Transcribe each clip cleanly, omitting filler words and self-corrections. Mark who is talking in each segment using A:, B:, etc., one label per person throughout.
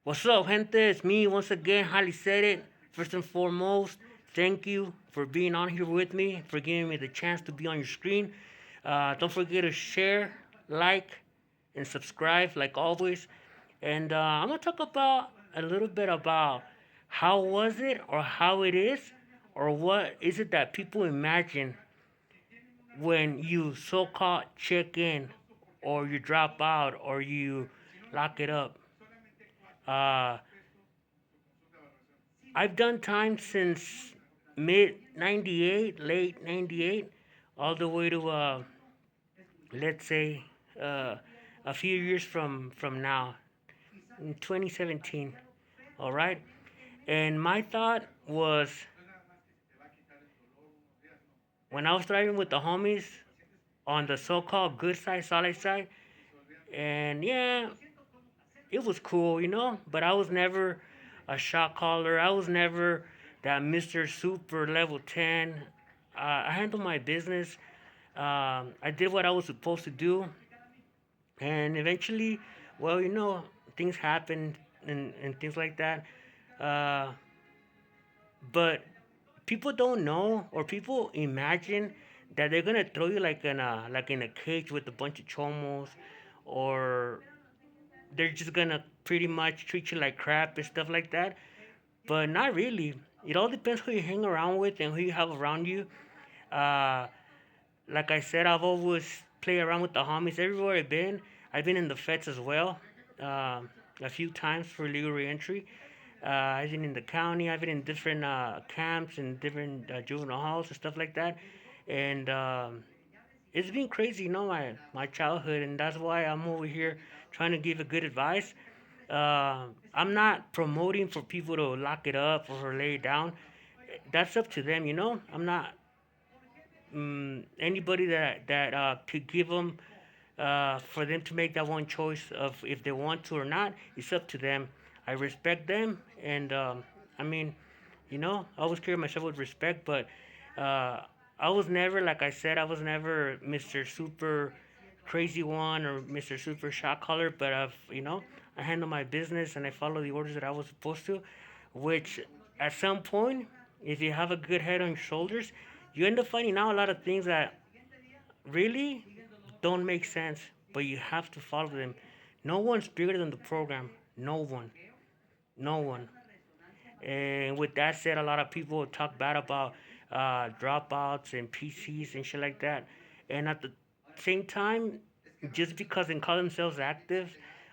A: What's up, gente? It's me once again, Highly Said It. First and foremost, thank you for being on here with me, for giving me the chance to be on your screen. Don't forget to share, like, and subscribe, like always. And I'm gonna talk about a little bit about how was it, or how it is, or what is it that people imagine when you so-called check in, or you drop out, or you lock it up. Uh, I've done time since mid 98, late 98, all the way to, let's say, uh, a few years from now, in 2017. All right. And my thought was, when I was driving with the homies on the so called good side, solid side, and yeah, it was cool, but I was never a shot caller. I was never that Mr. Super level 10. I handled my business. I did what I was supposed to do, and eventually, well, things happened, and things like that. Uh, but people don't know, or people imagine that they're gonna throw you like in a cage with a bunch of chomos, or they're just gonna pretty much treat you like crap and stuff like that. But not really. It all depends who you hang around with and who you have around you. Uh, like I said, I've always played around with the homies everywhere I've been. I've been in the feds as well, a few times for legal reentry. I've been in the county. I've been in different camps and different juvenile halls and stuff like that. And it's been crazy, my childhood, and that's why I'm over here trying to give a good advice. I'm not promoting for people to lock it up or lay it down. That's up to them, I'm not anybody that could give them for them to make that one choice of if they want to or not. It's up to them. I respect them, and I mean, I always carry myself with respect, but uh, I was never, like I said, I was never Mr. Super crazy one or Mr. Super shot caller, but I handle my business and I follow the orders that I was supposed to, which at some point, if you have a good head on your shoulders, you end up finding out a lot of things that really don't make sense, but you have to follow them. No one's bigger than the program. No one. No one. And with that said, a lot of people talk bad about dropouts and PCs and shit like that. And at the same time, just because they call themselves active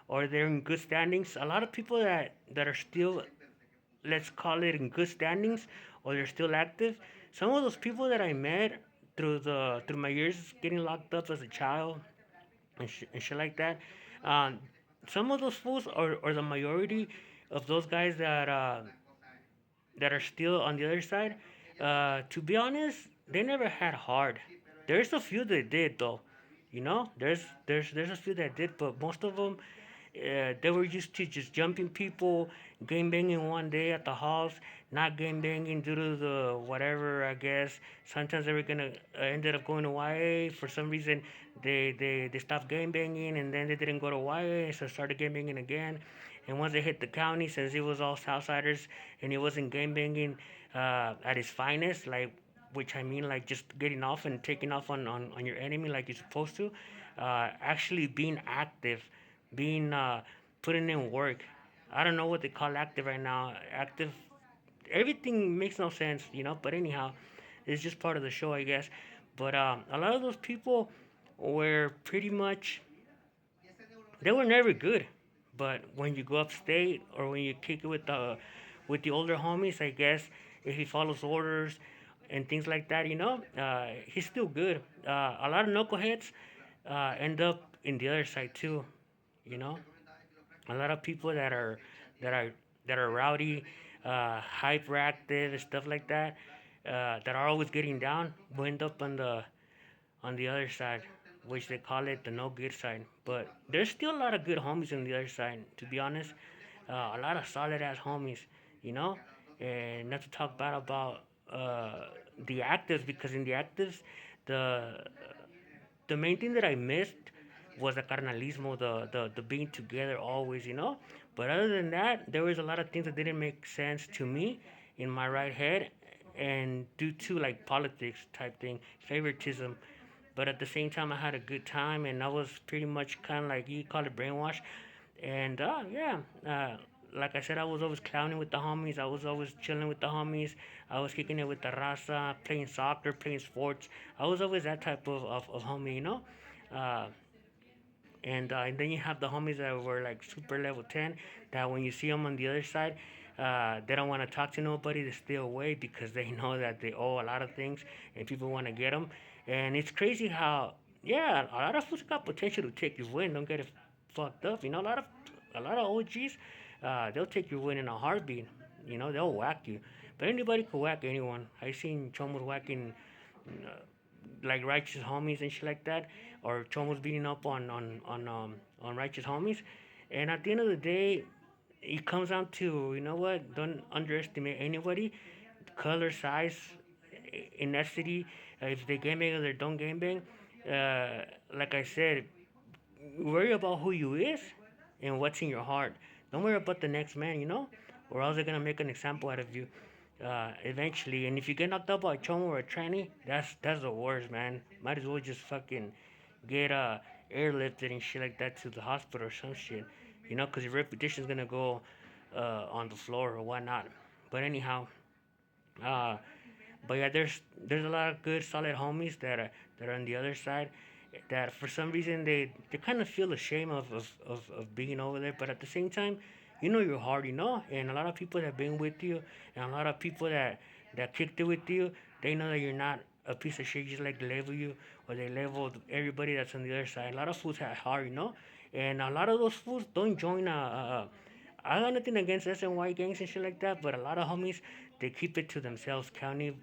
A: or they're in good standings, a lot of people that are still, let's call it, in good standings, or they're still active. Some of those people that I met through my years getting locked up as a child and shit like that. Um, some of those fools, or the majority of those guys that are still on the other side, to be honest, they never had hard. There's a few that did though, there's a few that did, but most of them, they were used to just jumping people, game banging one day at the house, not game banging due to the whatever, I guess. Sometimes they were gonna ended up going to YA for some reason. They stopped game banging, and then they didn't go to YA, so started game banging again. And once they hit the county, since it was all Southsiders and it wasn't game banging at its finest, like, which I mean, like, just getting off and taking off on your enemy like you're supposed to, actually being active, being putting in work. I don't know what they call active right now. Active, everything makes no sense, But anyhow, it's just part of the show, I guess. But a lot of those people were pretty much, they were never good. But when you go upstate, or when you kick it with the older homies, I guess, if he follows orders and things like that, he's still good. A lot of knuckleheads end up in the other side too, you know. A lot of people that are that are rowdy, hyperactive, and stuff like that, that are always getting down, will end up on the other side, which they call it the no good side. But there's still a lot of good homies on the other side, to be honest. A lot of solid ass homies, you know. And not to talk bad about the actives, because in the actives, the main thing that I missed was the carnalismo, the being together always, But other than that, there was a lot of things that didn't make sense to me in my right head, and due to like politics type thing, favoritism. But at the same time, I had a good time, and I was pretty much kind of like you call it brainwashed. And yeah, like I said, I was always clowning with the homies. I was always chilling with the homies. I was kicking it with the raza, playing soccer, playing sports. I was always that type of homie, you know. Uh, and then you have the homies that were like super level 10, that when you see them on the other side, they don't want to talk to nobody. They stay away because they know that they owe a lot of things and people want to get them. And it's crazy how, yeah, a lot of folks got potential to take your win. Don't get it fucked up. You know, a lot of OGs, they'll take your win in a heartbeat. You know, they'll whack you. But anybody could whack anyone. I seen chomos whacking uh, like righteous homies and shit like that, or chomos beating up on righteous homies. And at the end of the day, it comes down to, you know what? Don't underestimate anybody. Color, size, ethnicity. If they game bang or they don't game bang. Like I said, worry about who you is and what's in your heart. Don't worry about the next man, you know, or else they're gonna make an example out of you eventually. And if you get knocked up by a chomo or a tranny, that's the worst, man. Might as well just fucking get airlifted and shit like that to the hospital or some shit, you know, because your reputation's gonna go on the floor or whatnot. But anyhow, uh, but yeah, there's a lot of good solid homies that are on the other side, that for some reason they kind of feel ashamed of being over there, but at the same time, you know your heart, you know, and a lot of people that have been with you, and a lot of people that kicked it with you, they know that you're not a piece of shit just like they label you, or they label everybody that's on the other side. A lot of fools have heart, you know, and a lot of those fools don't join I got nothing against SNY gangs and shit like that, but a lot of homies, they keep it to themselves, county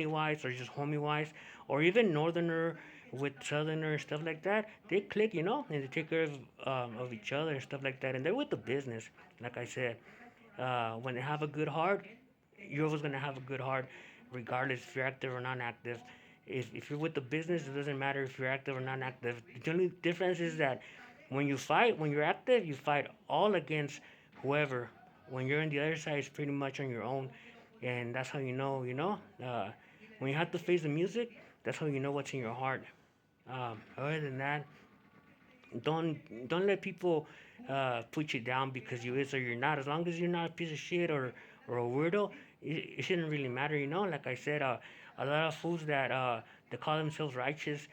A: wise or just homie wise, or even northerner with southerner stuff like that. They click, you know, and they take care of each other and stuff like that, and they're with the business. Like I said, when they have a good heart, you're always gonna have a good heart, regardless if you're active or non-active. If you're with the business, it doesn't matter if you're active or non-active. The only difference is that when you fight, when you're active, you fight all against whoever. When you're on the other side, it's pretty much on your own, and that's how you know. You know, when you have to face the music, that's how you know what's in your heart. Other than that, don't let people put you down because you is or you're not. As long as you're not a piece of shit or a weirdo, it shouldn't really matter. You know, like I said, a lot of fools that call themselves righteous,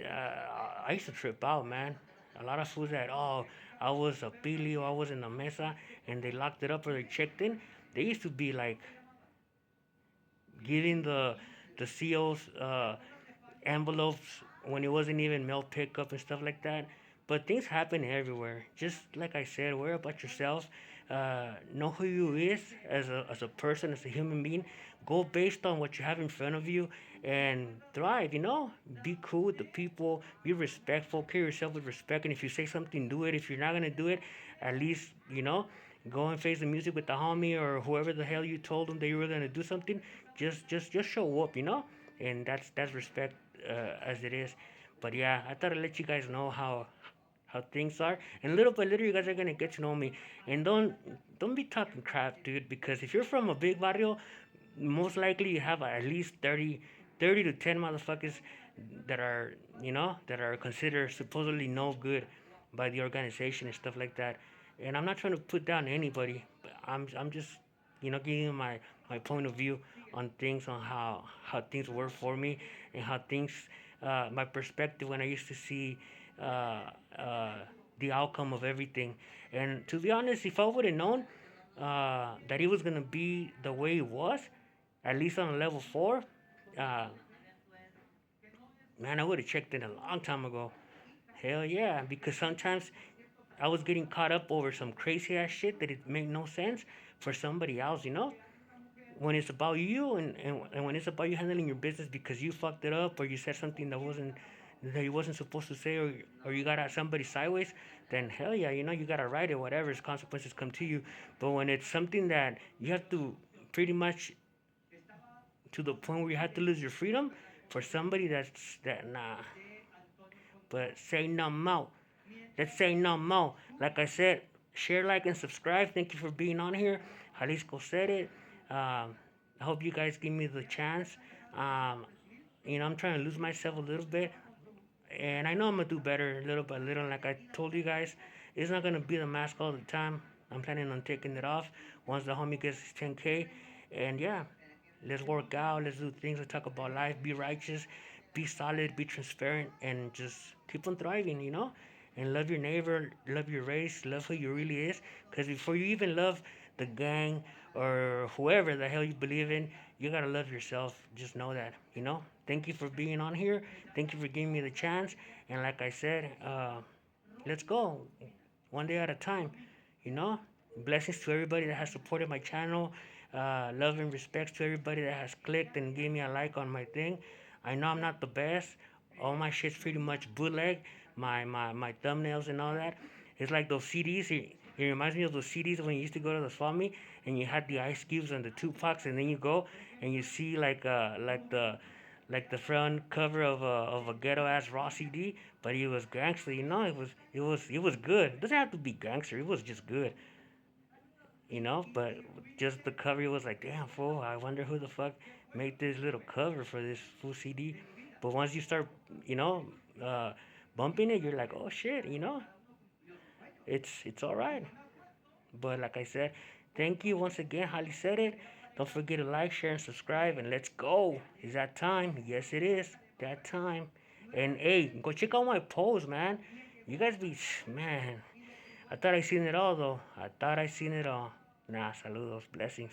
A: I used to trip out, man. A lot of fools that, oh, I was a pili or I was in a mesa, and they locked it up or they checked in. They used to be like giving the COs envelopes when it wasn't even mail pickup and stuff like that. But things happen everywhere. Just like I said, worry about yourself. Know who you is as a person, as a human being. Go based on what you have in front of you and thrive. You know, be cool with the people. Be respectful. Carry yourself with respect. And if you say something, do it. If you're not gonna do it, at least go and face the music with the homie or whoever the hell you told them that you were gonna do something. Just show up. And that's respect as it is. But yeah, I thought I'd let you guys know how things are, and little by little, you guys are gonna get to know me. And don't be talking crap, dude, because if you're from a big barrio, most likely you have at least 30 to 10 motherfuckers that are considered supposedly no good by the organization and stuff like that. And I'm not trying to put down anybody, but I'm just giving you my point of view on things, on how things work for me, and how things my perspective when I used to see uh, uh, the outcome of everything. And to be honest, if I would have known that it was gonna be the way it was, at least on a level 4, uh, man, I would have checked in a long time ago. Hell yeah, because sometimes I was getting caught up over some crazy ass shit that it made no sense for somebody else, when it's about you, and when it's about you handling your business because you fucked it up or you said something that you wasn't supposed to say, or you got at somebody sideways, then hell yeah, you gotta write it, whatever its consequences come to you. But when it's something that you have to pretty much to the point where you have to lose your freedom for somebody that nah. But say no more. Let's say no more. Like I said, Share, like, and subscribe. Thank you for being on here. Jalisco said it. I hope you guys give me the chance. Um, I'm trying to lose myself a little bit, and I know I'm gonna do better little by little. Like I told you guys, it's not gonna be the mask all the time. I'm planning on taking it off once the homie gets his 10K, and yeah, let's work out. Let's do things. Let's talk about life. Be righteous. Be solid. Be transparent, and just keep on thriving. And love your neighbor. Love your race. Love who you really is. Because before you even love the gang or whoever the hell you believe in, you gotta love yourself. Just know that. Thank you for being on here. Thank you for giving me the chance. And like I said, let's go one day at a time. You know, blessings to everybody that has supported my channel. Love and respect to everybody that has clicked and gave me a like on my thing. I know I'm not the best. All my shit's pretty much bootleg. My thumbnails and all that. It's like those CDs. It reminds me of those CDs when you used to go to the swami and you had the ice cubes and the Tupacs, and then you go and you see like the front cover of a ghetto ass raw CD, but it was gangster. It was good. It doesn't have to be gangster. It was just good. But just the cover, it was like, damn fool. I wonder who the fuck made this little cover for this full CD. But once you start, you know, uh, bumping it, you're like, oh shit. It's all right. But like I said, thank you once again. Holly said it. Don't forget to like, share, and subscribe. And let's go. Is that time? Yes, it is. That time. And hey, go check out my post, man. You guys be, man. I thought I seen it all, though. I thought I seen it all. Nah, saludos. Blessings.